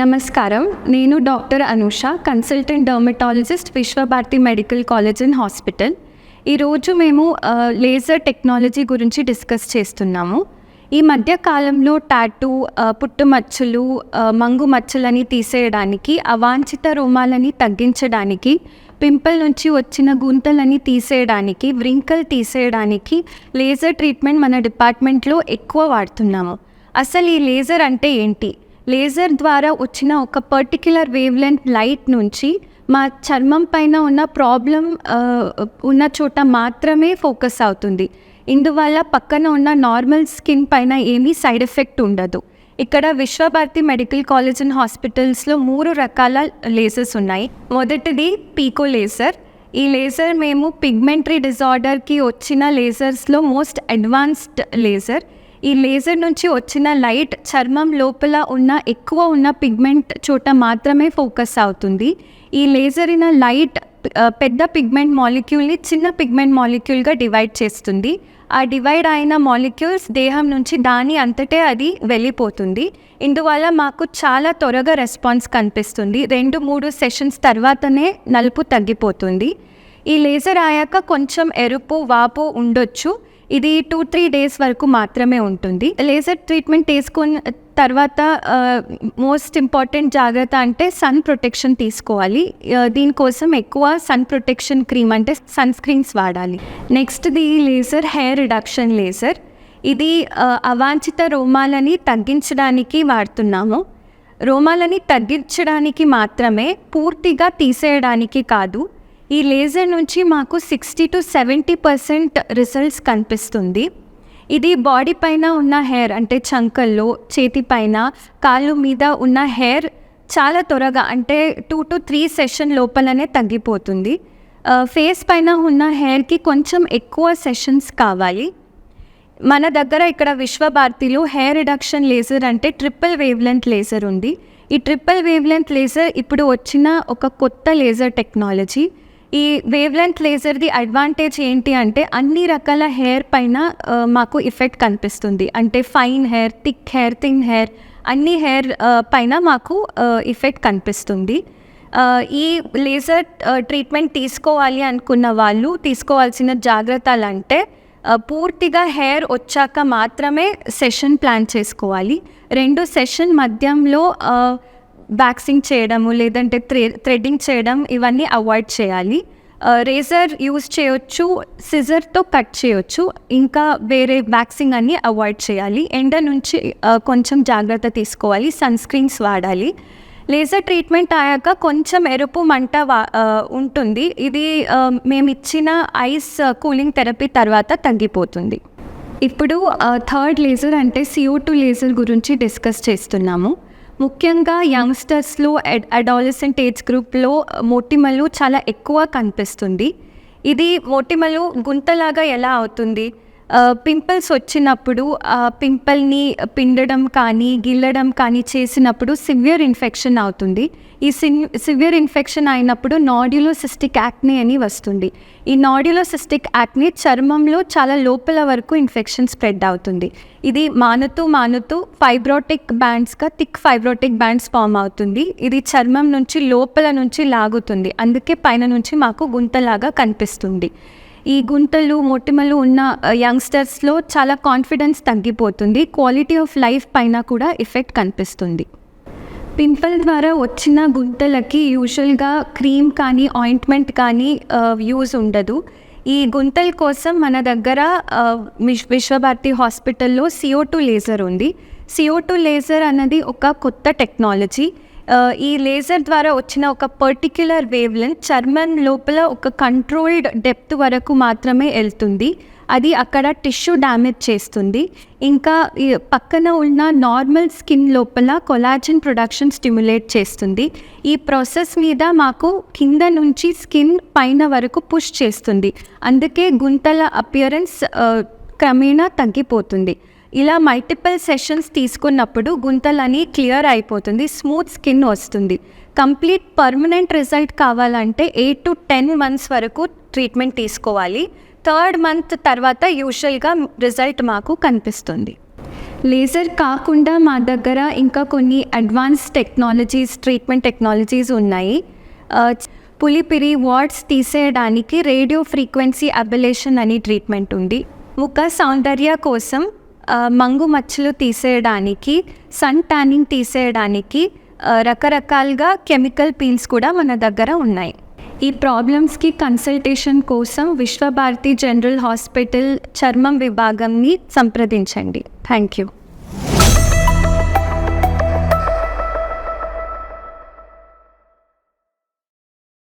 నమస్కారం. నేను doctor Anusha, consultant dermatologist, Vishwabharati medical college and hospital. ఈరోజు మేము లేజర్ టెక్నాలజీ గురించి డిస్కస్ చేస్తున్నాము. ఈ మధ్య కాలంలో టాటూ, పుట్టుమచ్చలు, మంగు మచ్చలని తీసేయడానికి, అవాంఛిత రోమాలని తగ్గించడానికి, పింపుల్ నుంచి వచ్చిన గుంతలని తీసేయడానికి, వ్రింకల్ తీసేయడానికి లేజర్ ట్రీట్మెంట్ మన డిపార్ట్మెంట్లో ఎక్కువ వాడుతున్నాము. అసలు ఈ లేజర్ అంటే ఏంటి? లేజర్ ద్వారా వచ్చిన ఒక పర్టిక్యులర్ వేవ్ లెంత్ లైట్ నుంచి మా చర్మం పైన ఉన్న ప్రాబ్లం ఉన్న చోట మాత్రమే ఫోకస్ అవుతుంది. ఇందువల్ల పక్కన ఉన్న నార్మల్ స్కిన్ పైన ఏమీ సైడ్ ఎఫెక్ట్ ఉండదు. ఇక్కడ విశ్వభారతి మెడికల్ కాలేజ్ అండ్ హాస్పిటల్స్లో 3 రకాల లేజర్స్ ఉన్నాయి. మొదటిది పీకో లేజర్. ఈ లేజర్ మేము పిగ్మెంటరీ డిజార్డర్కి వచ్చిన లేజర్స్లో మోస్ట్ అడ్వాన్స్డ్ లేజర్. ఈ లేజర్ నుంచి వచ్చిన లైట్ చర్మం లోపల ఎక్కువ ఉన్న పిగ్మెంట్ చోట మాత్రమే ఫోకస్ అవుతుంది. ఈ లేజర్ అయిన లైట్ పెద్ద పిగ్మెంట్ మాలిక్యూల్ని చిన్న పిగ్మెంట్ మాలిక్యూల్గా డివైడ్ చేస్తుంది. ఆ డివైడ్ అయిన మాలిక్యూల్స్ దేహం నుంచి దాని అంతటే అది వెళ్ళిపోతుంది. ఇందువల్ల మాకు చాలా త్వరగా రెస్పాన్స్ కనిపిస్తుంది. 2-3 సెషన్స్ తర్వాతనే నలుపు తగ్గిపోతుంది. ఈ లేజర్ అయ్యాక కొంచెం ఎరుపు, వాపు ఉండొచ్చు. ఇది 2-3 డేస్ వరకు మాత్రమే ఉంటుంది. లేజర్ ట్రీట్మెంట్ తీసుకున్న తర్వాత మోస్ట్ ఇంపార్టెంట్ జాగ్రత్త అంటే సన్ ప్రొటెక్షన్ తీసుకోవాలి. దీనికోసం ఎక్కువ సన్ ప్రొటెక్షన్ క్రీమ్ అంటే సన్ స్క్రీన్స్ వాడాలి. నెక్స్ట్ది లేజర్ హెయిర్ రిడక్షన్ లేజర్. ఇది అవాంఛిత రోమాలని తగ్గించడానికి వాడుతున్నాము. రోమాలని తగ్గించడానికి మాత్రమే, పూర్తిగా తీసేయడానికి కాదు. ఈ లేజర్ నుంచి మాకు 60-70% రిజల్ట్స్ కనిపిస్తుంది. ఇది బాడీ పైన ఉన్న హెయిర్ అంటే చంకల్లో, చేతి పైన, కాళ్ళు మీద ఉన్న హెయిర్ చాలా త్వరగా అంటే 2-3 సెషన్ లోపలనే తగ్గిపోతుంది. ఫేస్ పైన ఉన్న హెయిర్కి కొంచెం ఎక్కువ సెషన్స్ కావాలి. మన దగ్గర ఇక్కడ విశ్వభారతిలో హెయిర్ రిడక్షన్ లేజర్ అంటే ట్రిపుల్ వేవ్ లెంత్ లేజర్ ఉంది. ఈ ట్రిపుల్ వేవ్ లెంత్ లేజర్ ఇప్పుడు వచ్చిన ఒక కొత్త లేజర్ టెక్నాలజీ. ఈ వేవ్ లెంత్ లేజర్ది అడ్వాంటేజ్ ఏంటి అంటే అన్ని రకాల హెయిర్ పైన మాకు ఎఫెక్ట్ కనిపిస్తుంది. అంటే fine hair, thick hair, thin hair, అన్ని హెయిర్ పైన మాకు ఎఫెక్ట్ కనిపిస్తుంది. ఈ లేజర్ ట్రీట్మెంట్ తీసుకోవాలి అనుకున్న వాళ్ళు తీసుకోవాల్సిన జాగ్రత్తలు అంటే పూర్తిగా హెయిర్ వచ్చాక మాత్రమే సెషన్ ప్లాన్ చేసుకోవాలి. 2 సెషన్ మధ్యంలో వ్యాక్సింగ్ చేయడము లేదంటే థ్రెడ్డింగ్ చేయడం ఇవన్నీ అవాయిడ్ చేయాలి. రేజర్ యూజ్ చేయొచ్చు, సిజర్తో కట్ చేయొచ్చు, ఇంకా వేరే వ్యాక్సింగ్ అన్నీ అవాయిడ్ చేయాలి. ఎండ నుంచి కొంచెం జాగ్రత్త తీసుకోవాలి, సన్ స్క్రీన్స్ వాడాలి. లేజర్ ట్రీట్మెంట్ అయ్యాక కొంచెం ఎరుపు మంట ఉంటుంది. ఇది మేము ఇచ్చిన ఐస్ కూలింగ్ థెరపీ తర్వాత తగ్గిపోతుంది. ఇప్పుడు థర్డ్ లేజర్ అంటే CO2 లేజర్ గురించి డిస్కస్ చేస్తున్నాము. ముఖ్యంగా యంగ్స్టర్స్లో, అడాలసెంట్ ఏజ్ గ్రూప్లో మొటిమలు చాలా ఎక్కువ కనిపిస్తుంది. ఇది మొటిమలు గుంతలాగా ఎలా అవుతుంది? పింపుల్స్ వచ్చినప్పుడు పింపుల్ని పిండడం కానీ గిల్లడం కానీ చేసినప్పుడు సివియర్ ఇన్ఫెక్షన్ అవుతుంది. ఈ సివియర్ ఇన్ఫెక్షన్ అయినప్పుడు నాడ్యులోసిస్టిక్ యాక్నే అని వస్తుంది. ఈ నాడ్యులోసిస్టిక్ యాక్నే చర్మంలో చాలా లోపల వరకు ఇన్ఫెక్షన్ స్ప్రెడ్ అవుతుంది. ఇది మానుతూ ఫైబ్రోటిక్ బ్యాండ్స్గా థిక్ ఫైబ్రోటిక్ బ్యాండ్స్ ఫామ్ అవుతుంది. ఇది చర్మం నుంచి లోపల నుంచి లాగుతుంది. అందుకే పైన నుంచి మాకు గుంతలాగా కనిపిస్తుంది. ఈ గుంతలు, మొటిమలు ఉన్న యంగ్స్టర్స్లో చాలా కాన్ఫిడెన్స్ తగ్గిపోతుంది. క్వాలిటీ ఆఫ్ లైఫ్ పైన కూడా ఎఫెక్ట్ కనిపిస్తుంది. పింపుల్ ద్వారా వచ్చిన గుంతలకి యూజువల్గా క్రీమ్ కానీ ఆయింట్మెంట్ కానీ యూజ్ ఉండదు. ఈ గుంతల కోసం మన దగ్గర విశ్వభారతి హాస్పిటల్లో CO2 లేజర్ ఉంది. CO2 లేజర్ అన్నది ఒక కొత్త టెక్నాలజీ. ఈ లేజర్ ద్వారా వచ్చిన ఒక పర్టిక్యులర్ వేవ్ లెంత్ చర్మం లోపల ఒక కంట్రోల్డ్ డెప్త్ వరకు మాత్రమే వెళ్తుంది. అది అక్కడ టిష్యూ డ్యామేజ్ చేస్తుంది. ఇంకా ఈ పక్కన ఉన్న నార్మల్ స్కిన్ లోపల కొలాజన్ ప్రొడక్షన్ స్టిమ్యులేట్ చేస్తుంది. ఈ ప్రాసెస్ మీద మాకు కింద నుంచి స్కిన్ పైన వరకు పుష్ చేస్తుంది. అందుకే గుంతల అపియరెన్స్ క్రమేణా తగ్గిపోతుంది. ఇలా మల్టిపుల్ సెషన్స్ తీసుకున్నప్పుడు గుంతలని క్లియర్ అయిపోతుంది, స్మూత్ స్కిన్ వస్తుంది. కంప్లీట్ పర్మనెంట్ రిజల్ట్ కావాలంటే 8-10 months వరకు ట్రీట్మెంట్ తీసుకోవాలి. 3rd month తర్వాత యూజువల్గా రిజల్ట్ మాకు కనిపిస్తుంది. లేజర్ కాకుండా మా దగ్గర ఇంకా కొన్ని అడ్వాన్స్ టెక్నాలజీస్, ట్రీట్మెంట్ టెక్నాలజీస్ ఉన్నాయి. పులిపిరి వాట్స్ తీసేయడానికి రేడియో ఫ్రీక్వెన్సీ అబలేషన్ అని ట్రీట్మెంట్ ఉంది. ముఖ సౌందర్య కోసం మంగు మచ్చలు తీసేయడానికి, సన్ ట్యానింగ్ తీసేయడానికి రకరకాలుగా కెమికల్ పీల్స్ కూడా మన దగ్గర ఉన్నాయి. ఈ ప్రాబ్లమ్స్కి కన్సల్టేషన్ కోసం విశ్వభారతి జనరల్ హాస్పిటల్ చర్మం విభాగంని సంప్రదించండి. Thank you.